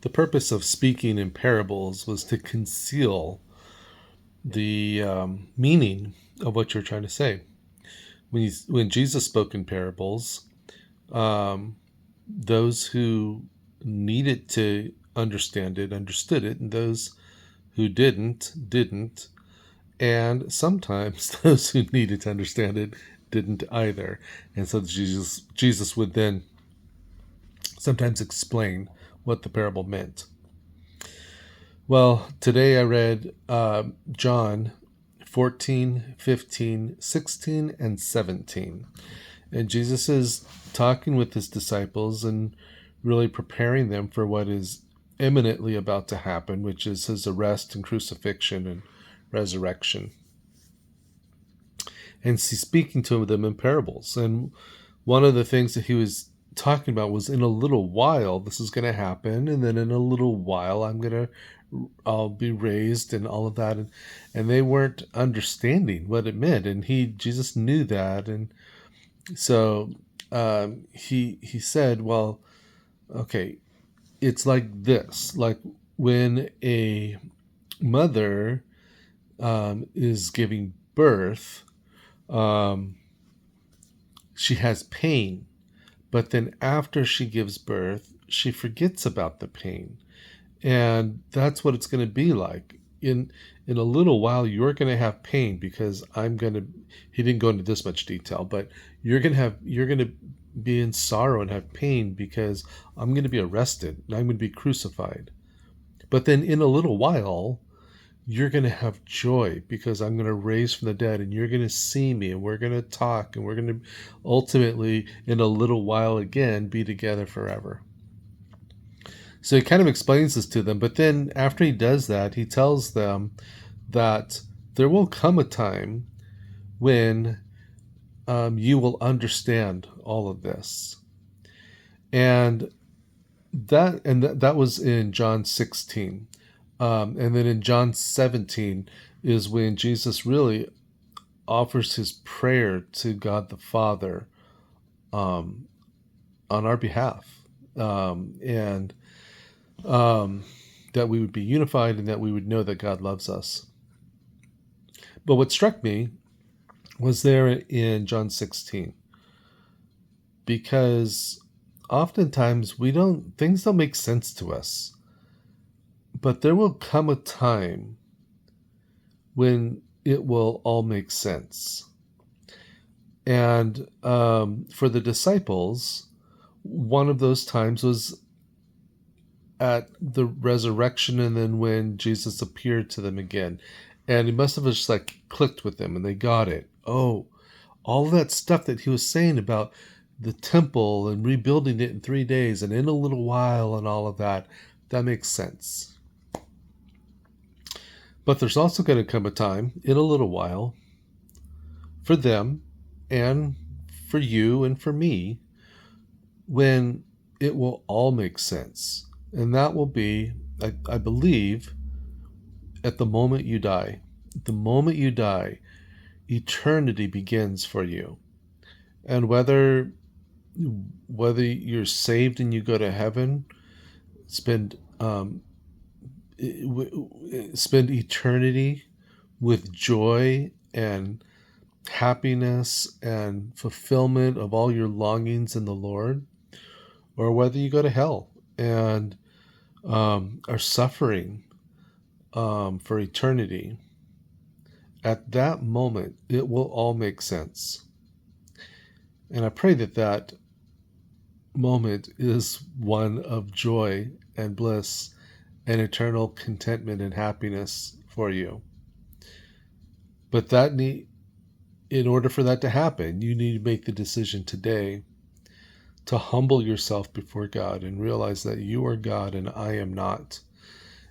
The purpose of speaking in parables was to conceal the meaning of what you're trying to say. When Jesus spoke in parables, um, those who needed to understand it understood it, and those who didn't. And sometimes those who needed to understand it didn't either. And so Jesus would then sometimes explain what the parable meant. Well, today I read John 14, 15, 16, and 17. And Jesus is talking with his disciples and really preparing them for what is imminently about to happen, which is his arrest and crucifixion and resurrection. And he's speaking to them in parables. And one of the things that he was talking about was, in a little while this is going to happen, and then in a little while I'll be raised, and all of that. And they weren't understanding what it meant, and Jesus knew that. And so he said, well, okay, it's like this, like when a mother is giving birth, um, she has pain, but then after she gives birth, she forgets about the pain. And that's what it's going to be like. In a little while, you're going to have pain, because he didn't go into this much detail, but you're going to be in sorrow and have pain, because I'm going to be arrested and I'm going to be crucified. But then in a little while, you're going to have joy, because I'm going to raise from the dead, and you're going to see me, and we're going to talk, and we're going to ultimately, in a little while again, be together forever. So he kind of explains this to them, but then after he does that, he tells them that there will come a time when you will understand all of this. And that was in John 16. And then in John 17 is when Jesus really offers his prayer to God the Father on our behalf. And that we would be unified, and that we would know that God loves us. But what struck me was there in John 16, because oftentimes things don't make sense to us. But there will come a time when it will all make sense. And for the disciples, one of those times was at the resurrection, and then when Jesus appeared to them again. And it must have just like clicked with them, and they got it. Oh, all that stuff that he was saying about the temple and rebuilding it in 3 days and in a little while and all of that makes sense. But there's also going to come a time in a little while for them and for you and for me when it will all make sense. And that will be, I believe, at the moment you die. The moment you die, eternity begins for you. And whether you're saved and you go to heaven, spend eternity with joy and happiness and fulfillment of all your longings in the Lord, or whether you go to hell and are suffering for eternity, at that moment, it will all make sense. And I pray that moment is one of joy and bliss and eternal contentment and happiness for you. But in order for that to happen, you need to make the decision today to humble yourself before God and realize that you are God and I am not.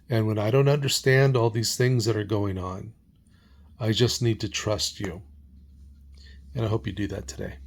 And when I don't understand all these things that are going on, I just need to trust you. And I hope you do that today.